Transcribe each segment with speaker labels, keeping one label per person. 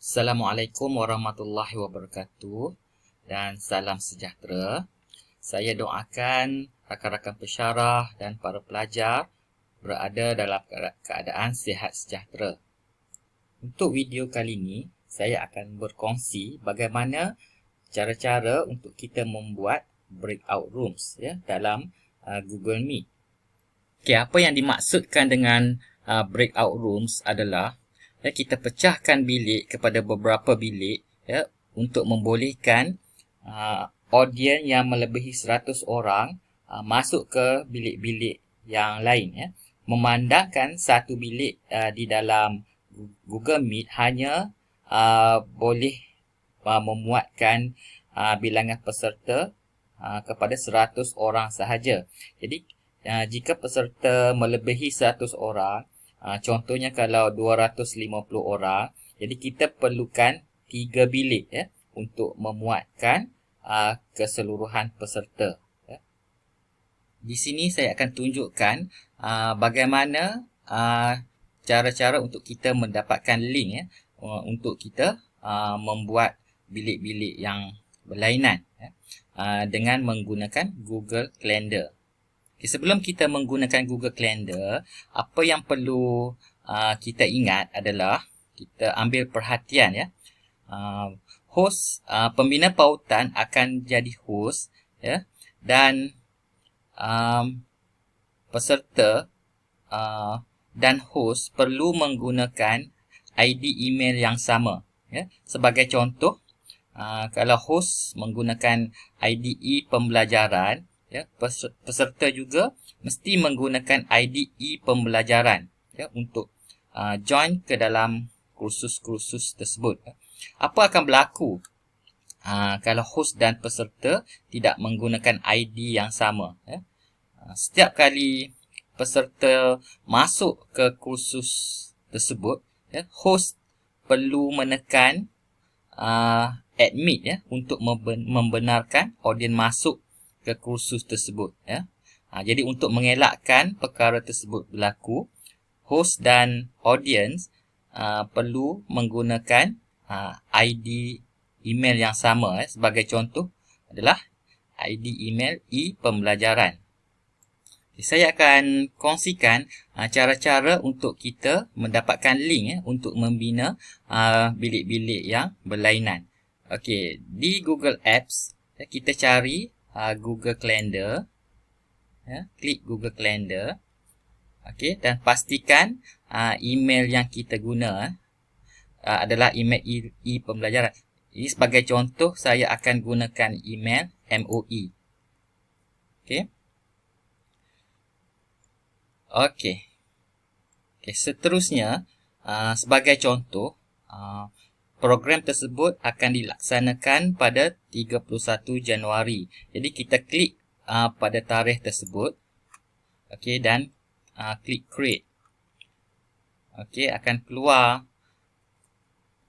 Speaker 1: Assalamualaikum warahmatullahi wabarakatuh dan salam sejahtera. Saya doakan rakan-rakan pensyarah dan para pelajar berada dalam keadaan sihat sejahtera. Untuk video kali ini, saya akan berkongsi bagaimana cara-cara untuk kita membuat breakout rooms dalam Google Meet. Okey, apa yang dimaksudkan dengan breakout rooms adalah kita pecahkan bilik kepada beberapa bilik untuk membolehkan audiens yang melebihi 100 orang masuk ke bilik-bilik yang lain memandangkan satu bilik di dalam Google Meet hanya boleh memuatkan bilangan peserta kepada 100 orang sahaja. Jadi jika peserta melebihi 100 orang, contohnya kalau 250 orang, jadi kita perlukan 3 bilik untuk memuatkan keseluruhan peserta. Di sini saya akan tunjukkan bagaimana cara-cara untuk kita mendapatkan link untuk kita membuat bilik-bilik yang berlainan dengan menggunakan Google Calendar. Okay, sebelum kita menggunakan Google Calendar, apa yang perlu kita ingat adalah kita ambil perhatian host, pembina pautan akan jadi host dan peserta dan host perlu menggunakan ID email yang sama. Sebagai contoh, kalau host menggunakan IDE pembelajaran, peserta juga mesti menggunakan IDE pembelajaran untuk join ke dalam kursus-kursus tersebut. Apa akan berlaku kalau host dan peserta tidak menggunakan ID yang sama? Setiap kali peserta masuk ke kursus tersebut, host perlu menekan admit untuk membenarkan audiens masuk ke kursus tersebut. Jadi untuk mengelakkan perkara tersebut berlaku, host dan audiens perlu menggunakan ID email yang sama. Sebagai contoh adalah ID email e-pembelajaran. Saya akan kongsikan cara-cara untuk kita mendapatkan link untuk membina bilik-bilik yang berlainan. Okey, di Google Apps kita cari Google Calendar. Klik Google Calendar. Okey, dan pastikan email yang kita guna adalah email e-pembelajaran. Ini sebagai contoh saya akan gunakan email MOE. Okey. Okey, seterusnya sebagai contoh, program tersebut akan dilaksanakan pada 31 Januari. Jadi kita klik pada tarikh tersebut. Okey, dan klik create. Okey, akan keluar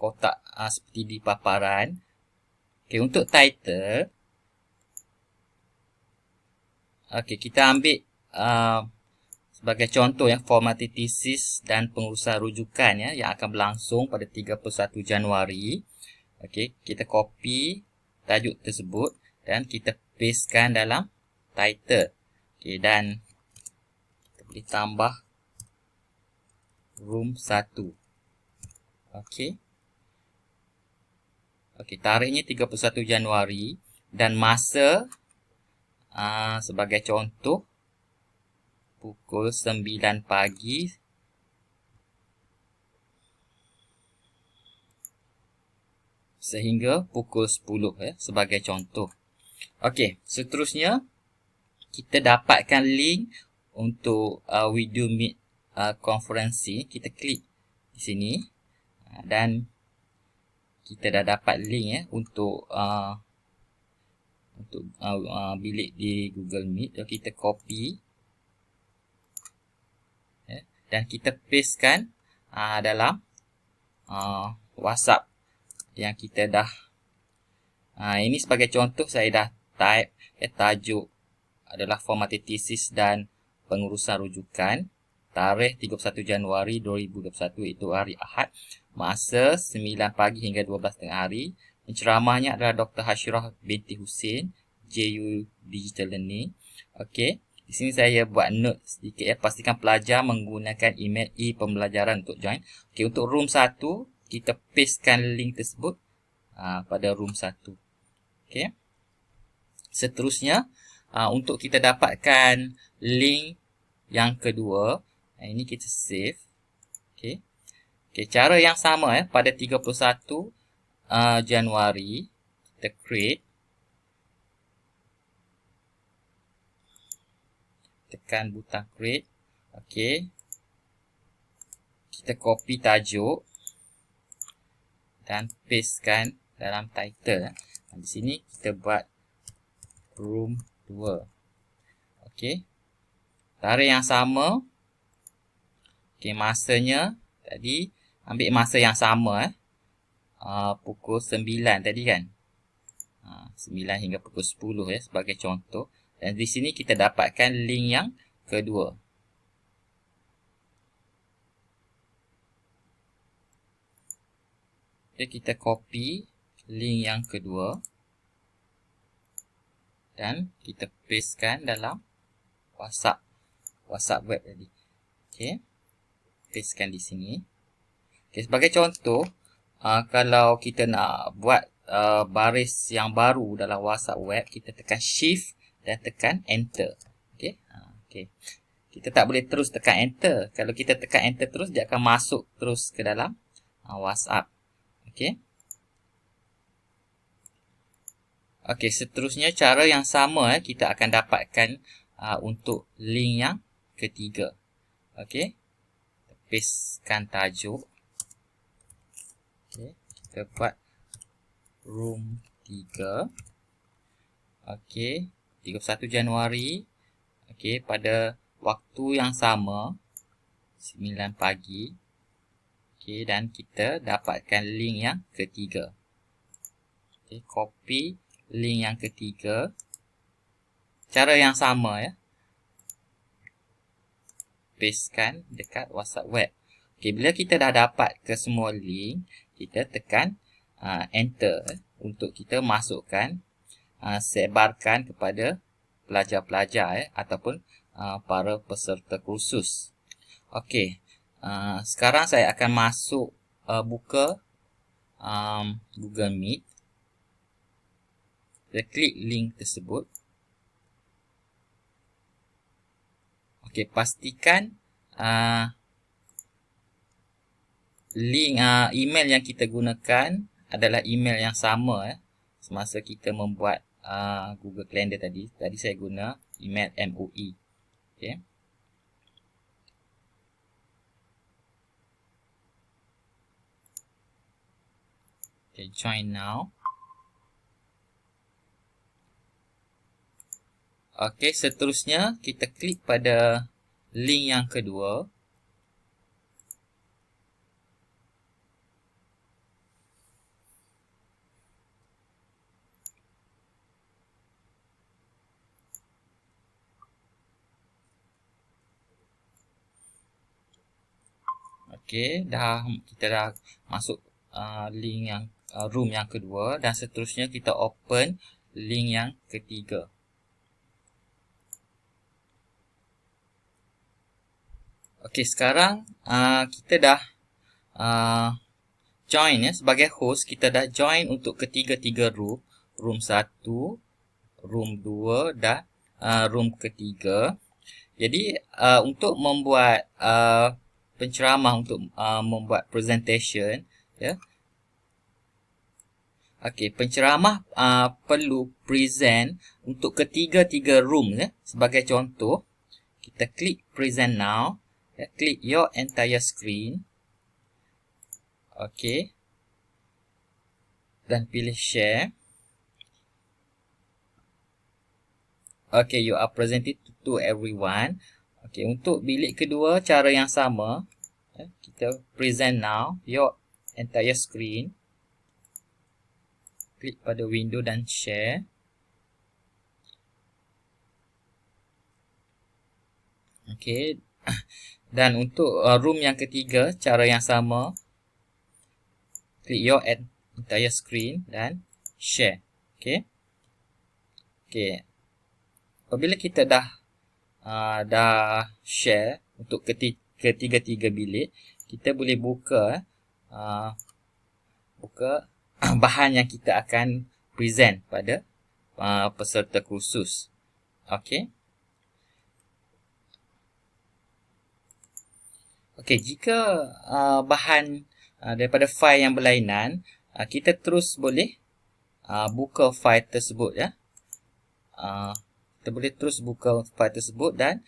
Speaker 1: kotak seperti di paparan. Okey, untuk title, okey, kita ambil sebagai contoh formati tesis dan pengurusan rujukan yang akan berlangsung pada 31 Januari. Okey, kita copy tajuk tersebut dan kita pastekan dalam title. Okey, dan kita boleh tambah room 1. Okey. Okey, tarikhnya 31 Januari dan masa sebagai contoh pukul 9 pagi sehingga pukul 10 sebagai contoh. Okey, seterusnya kita dapatkan link untuk video meet konferensi. Kita klik di sini dan kita dah dapat link untuk bilik di Google Meet. Kita copy dan kita pastekan dalam WhatsApp yang kita dah ini sebagai contoh saya dah type tajuk adalah formati tesis dan pengurusan rujukan. tarikh 31 Januari 2021 itu hari Ahad. Masa 9 pagi hingga 12 tengah hari. Penceramahnya adalah Dr. Hashirah binti Hussein, JU Digital Learning. Okey. Di sini saya buat note sedikit ya. Pastikan pelajar menggunakan email e-pembelajaran untuk join. Okey, untuk room 1, kita pastekan link tersebut pada room 1. Okey. Seterusnya, untuk kita dapatkan link yang kedua, ini kita save. Okey. Okey, cara yang sama pada 31 Januari kita create. Tekan butang create. Okey. Kita copy tajuk dan pastekan dalam title. Di sini kita buat room 2. Okey. Tarikh yang sama. Okey, masanya tadi ambil masa yang sama pukul 9 tadi kan. 9 hingga pukul 10 ya sebagai contoh. Dan di sini kita dapatkan link yang kedua. Jadi kita copy link yang kedua dan kita pastekan dalam WhatsApp web tadi. Okey. Pastekan di sini. Okey, sebagai contoh, kalau kita nak buat baris yang baru dalam WhatsApp web, kita tekan shift dan tekan enter. Okey. Okey. Kita tak boleh terus tekan enter. Kalau kita tekan enter terus, dia akan masuk terus ke dalam WhatsApp. Okey. Okey, seterusnya cara yang sama kita akan dapatkan untuk link yang ketiga. Okey. Pastekan tajuk. Okey, kita buat room 3. Okey, 31 Januari. Okey, pada waktu yang sama 9 pagi. Okey, dan kita dapatkan link yang ketiga. Okey, copy link yang ketiga. Cara yang sama ya. Pastekan dekat WhatsApp web. Okey, bila kita dah dapat ke semua link, kita tekan enter untuk kita masukkan, sebarkan kepada pelajar-pelajar ataupun para peserta kursus. Okey, sekarang saya akan masuk buka Google Meet. Kita klik link tersebut. Okey, pastikan link email yang kita gunakan adalah email yang sama semasa kita membuat Google Calendar tadi. Tadi saya guna email MOE. Okey. Okay, join now. Okey, seterusnya kita klik pada link yang kedua. Okey, kita dah masuk link yang room yang kedua dan seterusnya kita open link yang ketiga. Okey, sekarang kita dah join ya sebagai host. Kita dah join untuk ketiga-tiga room. Room 1, room 2 dan room ketiga. Jadi untuk membuat penceramah, untuk membuat presentation ya. Okey, penceramah perlu present untuk ketiga-tiga room ya. Sebagai contoh, kita klik present now, ya, klik your entire screen. Okey. Dan pilih share. Okey, you are presented to everyone. Okey, untuk bilik kedua cara yang sama, ya, kita present now, your entire screen. Klik pada window dan share. Okey, Dan untuk room yang ketiga, cara yang sama. Klik your entire screen dan share. Okey. Okey. Apabila kita dah share untuk ketiga-tiga bilik, kita boleh buka bahan yang kita akan present pada peserta kursus. Okey. Okey, jika bahan daripada fail yang berlainan, kita terus boleh buka fail tersebut, ya. Kita boleh terus buka fail tersebut dan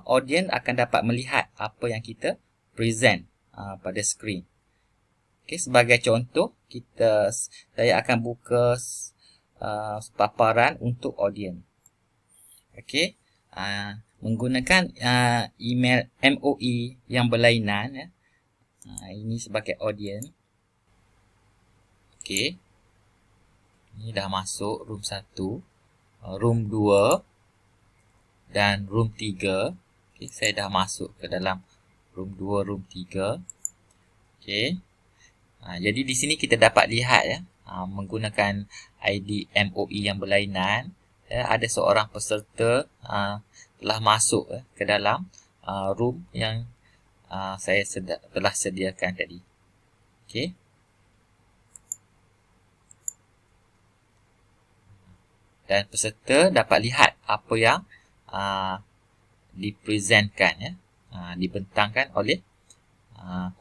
Speaker 1: audience akan dapat melihat apa yang kita present pada skrin. Okey, sebagai contoh, saya akan buka paparan untuk audience. Okey, menggunakan email MOE yang berlainan, ya. Ini sebagai audience. Okey, ini dah masuk room 1, room 2 dan room 3. Okey, saya dah masuk ke dalam room 2, room 3. Okey. Jadi di sini kita dapat lihat, ya, menggunakan ID MOE yang berlainan, ya, ada seorang peserta telah masuk ke dalam room yang saya telah sediakan tadi. Okey. Dan peserta dapat lihat apa yang dipresentkan, ya, dibentangkan oleh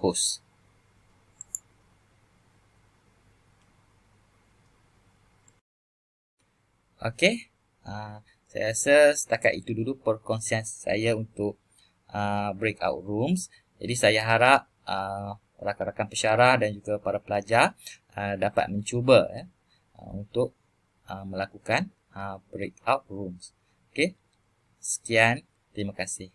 Speaker 1: host. Okey, saya rasa setakat itu dulu perkongsian saya untuk breakout rooms. Jadi saya harap rakan-rakan pesyarah dan juga para pelajar dapat mencuba, ya, untuk melakukan breakout rooms. Okey, sekian, terima kasih.